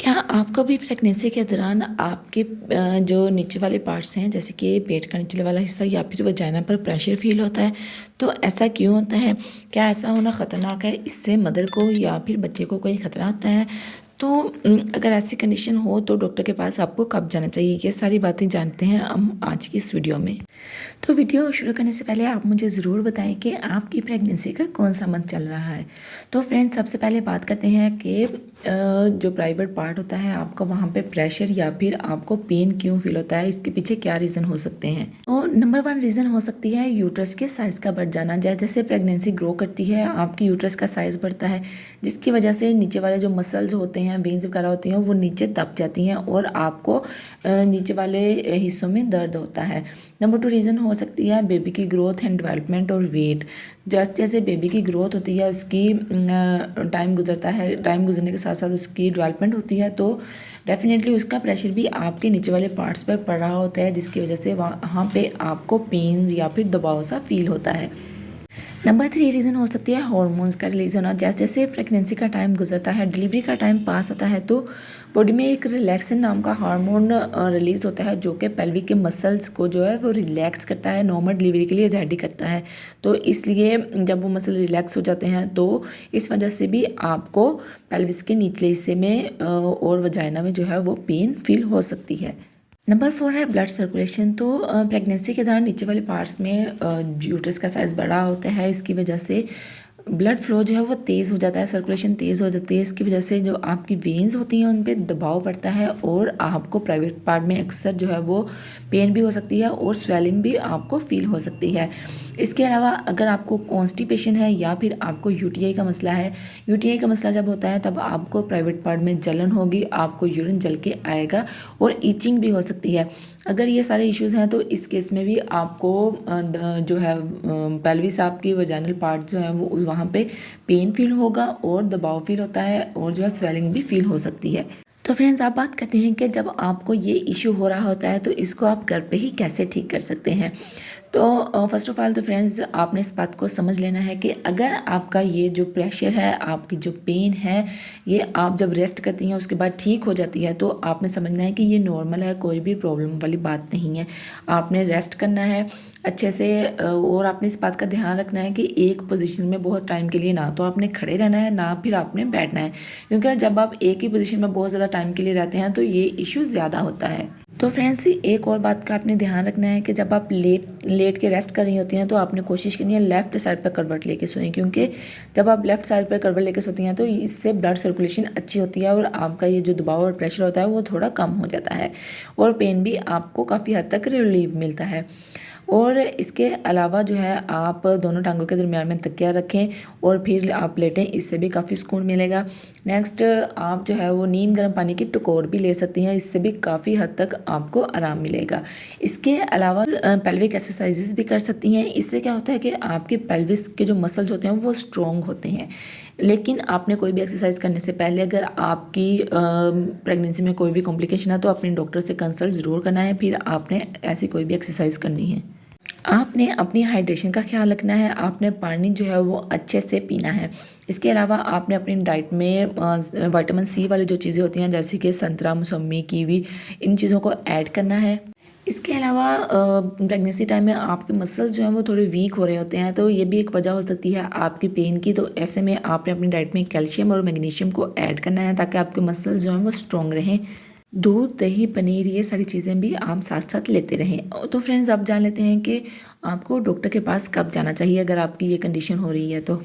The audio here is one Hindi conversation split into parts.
क्या आपको भी प्रेगनेंसी के दौरान आपके जो नीचे वाले पार्ट्स हैं जैसे कि पेट का निचले वाला हिस्सा या फिर वजाइना पर प्रेशर फील होता है? तो ऐसा क्यों होता है? क्या ऐसा होना ख़तरनाक है? इससे मदर को या फिर बच्चे को कोई ख़तरा होता है? तो अगर ऐसी कंडीशन हो तो डॉक्टर के पास आपको कब जाना चाहिए? ये सारी बातें जानते हैं हम आज की इस वीडियो में। तो वीडियो शुरू करने से पहले आप मुझे ज़रूर बताएं कि आपकी प्रेगनेंसी का कौन सा मंथ चल रहा है। तो फ्रेंड्स, सबसे पहले बात करते हैं कि जो प्राइवेट पार्ट होता है आपका, वहाँ पे प्रेशर या फिर आपको पेन क्यों फील होता है, इसके पीछे क्या रीज़न हो सकते हैं। तो नंबर 1 रीज़न हो सकती है यूट्रस के साइज़ का बढ़ जाना। जैसे जैसे प्रेगनेंसी ग्रो करती है आपकी यूट्रस का साइज़ बढ़ता है, जिसकी वजह से नीचे वाले जो मसल्स होते हैं, वेन्स वगैरह होती हैं, वो नीचे दब जाती हैं और आपको नीचे वाले हिस्सों में दर्द होता है। नंबर 2 रीज़न हो सकती है बेबी की ग्रोथ एंड डेवलपमेंट और वेट। जैसे जैसे बेबी की ग्रोथ होती है उसकी टाइम गुजरता है, टाइम गुजरने के साथ साथ उसकी डेवलपमेंट होती है, तो डेफिनेटली उसका प्रेशर भी आपके नीचे वाले पार्ट्स पर पड़ रहा होता है, जिसकी वजह से वहाँ पे आपको पेन या फिर दबाव सा फील होता है। नंबर 3 रीज़न हो सकती है हार्मोन्स का रिलीज होना। जैसे जैसे प्रेगनेंसी का टाइम गुजरता है, डिलीवरी का टाइम पास आता है, तो बॉडी में एक रिलैक्सिन नाम का हार्मोन रिलीज होता है जो कि पेल्विक के मसल्स को जो है वो रिलैक्स करता है, नॉर्मल डिलीवरी के लिए रेडी करता है। तो इसलिए जब वो मसल रिलैक्स हो जाते हैं तो इस वजह से भी आपको पेल्विस के निचले हिस्से में और वजाइना में जो है वो पेन फील हो सकती है। नंबर 4 है ब्लड सर्कुलेशन। तो प्रेगनेंसी के दौरान नीचे वाले पार्ट्स में यूट्रस का साइज़ बड़ा होता है, इसकी वजह से ब्लड फ्लो जो है वो तेज़ हो जाता है, सर्कुलेशन तेज़ हो जाती है। इसकी वजह से जो आपकी वेन्स होती हैं उन पे दबाव पड़ता है और आपको प्राइवेट पार्ट में अक्सर जो है वो पेन भी हो सकती है और स्वेलिंग भी आपको फील हो सकती है। इसके अलावा अगर आपको कॉन्स्टिपेशन है या फिर आपको यूटीआई का मसला है, यूटीआई का मसला जब होता है तब आपको प्राइवेट पार्ट में जलन होगी, आपको यूरिन जल के आएगा और ईचिंग भी हो सकती है। अगर ये सारे इश्यूज़ हैं तो इस केस में भी आपको जो है पेल्विस, आपकी वजाइनल पार्ट जो है वो वहाँ पे पेन फील होगा और दबाव फील होता है और जो है स्वेलिंग भी फील हो सकती है। तो फ्रेंड्स, आप बात करते हैं कि जब आपको ये इशू हो रहा होता है तो इसको आप घर पे ही कैसे ठीक कर सकते हैं। तो फर्स्ट ऑफ ऑल तो फ्रेंड्स, आपने इस बात को समझ लेना है कि अगर आपका ये जो प्रेशर है, आपकी जो पेन है, ये आप जब रेस्ट करती हैं उसके बाद ठीक हो जाती है, तो आपने समझना है कि ये नॉर्मल है, कोई भी प्रॉब्लम वाली बात नहीं है। आपने रेस्ट करना है अच्छे से और आपने इस बात का ध्यान रखना है कि एक पोजीशन में बहुत टाइम के लिए ना तो आपने खड़े रहना है ना फिर आपने बैठना है, क्योंकि जब आप एक ही पोजीशन में बहुत ज़्यादा टाइम के लिए रहते हैं तो ये इश्यू ज़्यादा होता है। तो फ्रेंड्स, एक और बात का आपने ध्यान रखना है कि जब आप लेट के रेस्ट कर रही होती हैं तो आपने कोशिश करनी है लेफ़्ट साइड पर करवट लेके सोएं, क्योंकि जब आप लेफ़्ट साइड पर करवट लेके सोती हैं तो इससे ब्लड सर्कुलेशन अच्छी होती है और आपका ये जो दबाव और प्रेशर होता है वो थोड़ा कम हो जाता है और पेन भी आपको काफ़ी हद तक रिलीव मिलता है। और इसके अलावा जो है आप दोनों टांगों के दरमियान में तकिया रखें और फिर आप लेटें, इससे भी काफ़ी सुकून मिलेगा। नेक्स्ट, आप जो है वो नीम गर्म पानी की टकोर भी ले सकती हैं, इससे भी काफ़ी हद तक आपको आराम मिलेगा। इसके अलावा पेल्विक एक्सरसाइजेस भी कर सकती हैं। इससे क्या होता है कि आपके पेल्विस के जो मसल्स होते हैं वो स्ट्रॉन्ग होते हैं। लेकिन आपने कोई भी एक्सरसाइज करने से पहले अगर आपकी प्रेगनेंसी में कोई भी कॉम्प्लिकेशन है तो अपने डॉक्टर से कंसल्ट ज़रूर करना है, फिर आपने ऐसी कोई भी एक्सरसाइज करनी है। आपने अपनी हाइड्रेशन का ख्याल रखना है, आपने पानी जो है वो अच्छे से पीना है। इसके अलावा आपने अपनी डाइट में विटामिन सी वाली जो चीज़ें होती हैं जैसे कि संतरा, मौसम्मी, कीवी, इन चीज़ों को ऐड करना है। इसके अलावा प्रेगनेंसी टाइम में आपके मसल्स जो हैं वो थोड़े वीक हो रहे होते हैं, तो ये भी एक वजह हो सकती है आपकी पेन की। तो ऐसे में आपने अपनी डाइट में कैल्शियम और मैग्नीशियम को ऐड करना है ताकि आपके मसल्स जो हैं वो स्ट्रॉन्ग रहें। दूध, दही, पनीर, ये सारी चीज़ें भी आप साथ साथ लेते रहें। तो फ्रेंड्स, अब जान लेते हैं कि आपको डॉक्टर के पास कब जाना चाहिए अगर आपकी ये कंडीशन हो रही है तो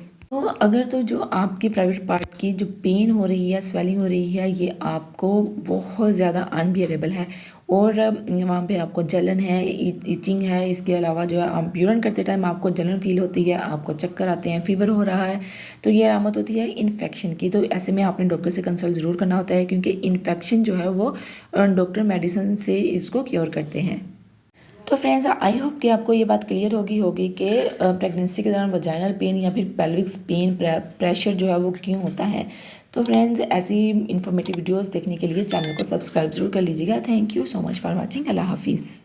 अगर तो जो आपकी प्राइवेट पार्ट की जो पेन हो रही है, स्वेलिंग हो रही है, ये आपको बहुत ज़्यादा अनबियरेबल है और वहाँ पे आपको जलन है, इचिंग है, इसके अलावा जो है आप यूरिन करते टाइम आपको जलन फील होती है, आपको चक्कर आते हैं, फीवर हो रहा है, तो ये अलामत होती है इन्फेक्शन की। तो ऐसे में आपने डॉक्टर से कंसल्ट ज़रूर करना होता है, क्योंकि इन्फेक्शन जो है वो डॉक्टर मेडिसिन से इसको क्योर करते हैं। तो फ्रेंड्स, आई होप कि आपको ये बात क्लियर होगी कि प्रेगनेंसी के दौरान वजाइनल पेन या फिर पेल्विक पेन, प्रेशर जो है वो क्यों होता है। तो फ्रेंड्स, ऐसी इन्फॉर्मेटिव वीडियोस देखने के लिए चैनल को सब्सक्राइब जरूर कर लीजिएगा। Thank you so much for watching. अल्लाह हाफिज़।